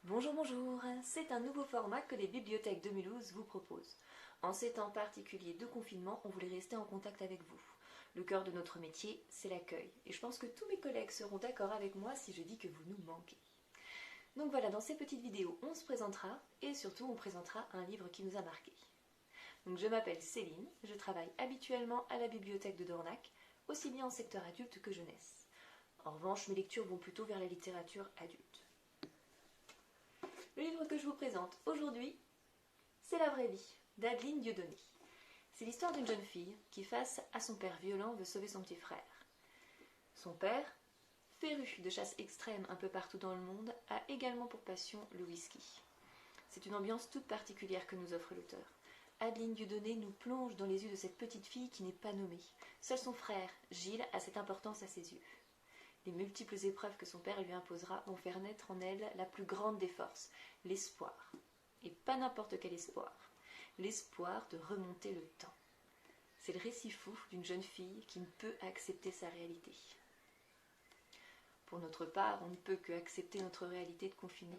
Bonjour, bonjour, c'est un nouveau format que les bibliothèques de Mulhouse vous proposent. En ces temps particuliers de confinement, on voulait rester en contact avec vous. Le cœur de notre métier, c'est l'accueil, et je pense que tous mes collègues seront d'accord avec moi si je dis que vous nous manquez. Donc voilà, dans ces petites vidéos, on se présentera, et surtout on présentera un livre qui nous a marqué. Donc je m'appelle Céline, je travaille habituellement à la bibliothèque de Dornac, aussi bien en secteur adulte que jeunesse. En revanche, mes lectures vont plutôt vers la littérature adulte. Le livre que je vous présente aujourd'hui, c'est La vraie vie, d'Adeline Dieudonné. C'est l'histoire d'une jeune fille qui, face à son père violent, veut sauver son petit frère. Son père, féru de chasse extrême un peu partout dans le monde, a également pour passion le whisky. C'est une ambiance toute particulière que nous offre l'auteur. Adeline Dieudonné nous plonge dans les yeux de cette petite fille qui n'est pas nommée. Seul son frère, Gilles, a cette importance à ses yeux. Les multiples épreuves que son père lui imposera vont faire naître en elle la plus grande des forces, l'espoir. Et pas n'importe quel espoir. L'espoir de remonter le temps. C'est le récit fou d'une jeune fille qui ne peut accepter sa réalité. Pour notre part, on ne peut que accepter notre réalité de confiné.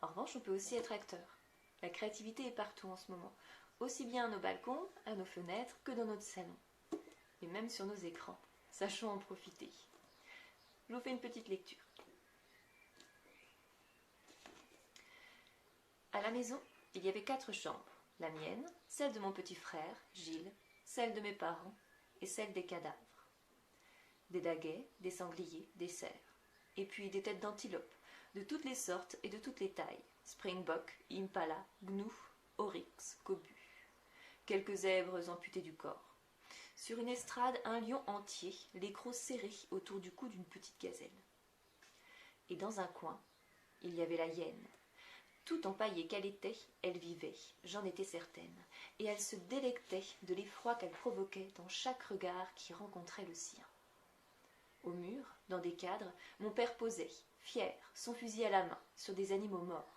En revanche, on peut aussi être acteur. La créativité est partout en ce moment, aussi bien à nos balcons, à nos fenêtres, que dans notre salon. Et même sur nos écrans. Sachons en profiter. Je vous fais une petite lecture. À la maison, il y avait 4 chambres. La mienne, celle de mon petit frère, Gilles, celle de mes parents et celle des cadavres. Des daguets, des sangliers, des cerfs. Et puis des têtes d'antilopes, de toutes les sortes et de toutes les tailles. Springbok, impala, gnou, oryx, cobu. Quelques zèbres amputés du corps. Sur une estrade, un lion entier, les crocs serrés autour du cou d'une petite gazelle. Et dans un coin, il y avait la hyène. Tout empaillée qu'elle était, elle vivait, j'en étais certaine, et elle se délectait de l'effroi qu'elle provoquait dans chaque regard qui rencontrait le sien. Au mur, dans des cadres, mon père posait, fier, son fusil à la main, sur des animaux morts.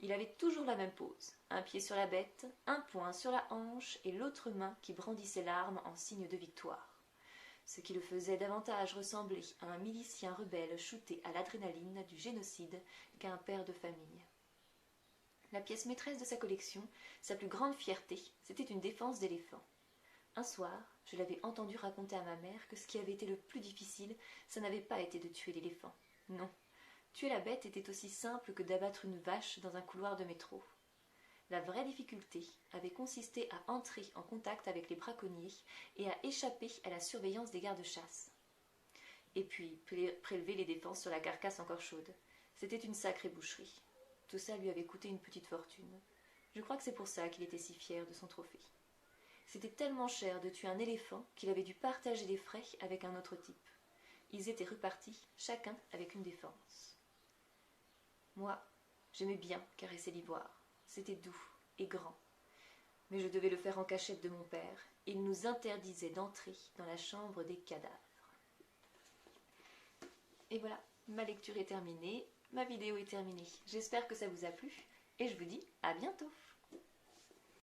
Il avait toujours la même pose, un pied sur la bête, un poing sur la hanche et l'autre main qui brandissait l'arme en signe de victoire. Ce qui le faisait davantage ressembler à un milicien rebelle shooté à l'adrénaline du génocide qu'à un père de famille. La pièce maîtresse de sa collection, sa plus grande fierté, c'était une défense d'éléphant. Un soir, je l'avais entendu raconter à ma mère que ce qui avait été le plus difficile, ça n'avait pas été de tuer l'éléphant. Non. Tuer la bête était aussi simple que d'abattre une vache dans un couloir de métro. La vraie difficulté avait consisté à entrer en contact avec les braconniers et à échapper à la surveillance des gardes-chasse. Et puis prélever les défenses sur la carcasse encore chaude. C'était une sacrée boucherie. Tout ça lui avait coûté une petite fortune. Je crois que c'est pour ça qu'il était si fier de son trophée. C'était tellement cher de tuer un éléphant qu'il avait dû partager les frais avec un autre type. Ils étaient repartis, chacun avec une défense. Moi, j'aimais bien caresser l'ivoire. C'était doux et grand. Mais je devais le faire en cachette de mon père. Il nous interdisait d'entrer dans la chambre des cadavres. Et voilà, ma lecture est terminée, ma vidéo est terminée. J'espère que ça vous a plu et je vous dis à bientôt.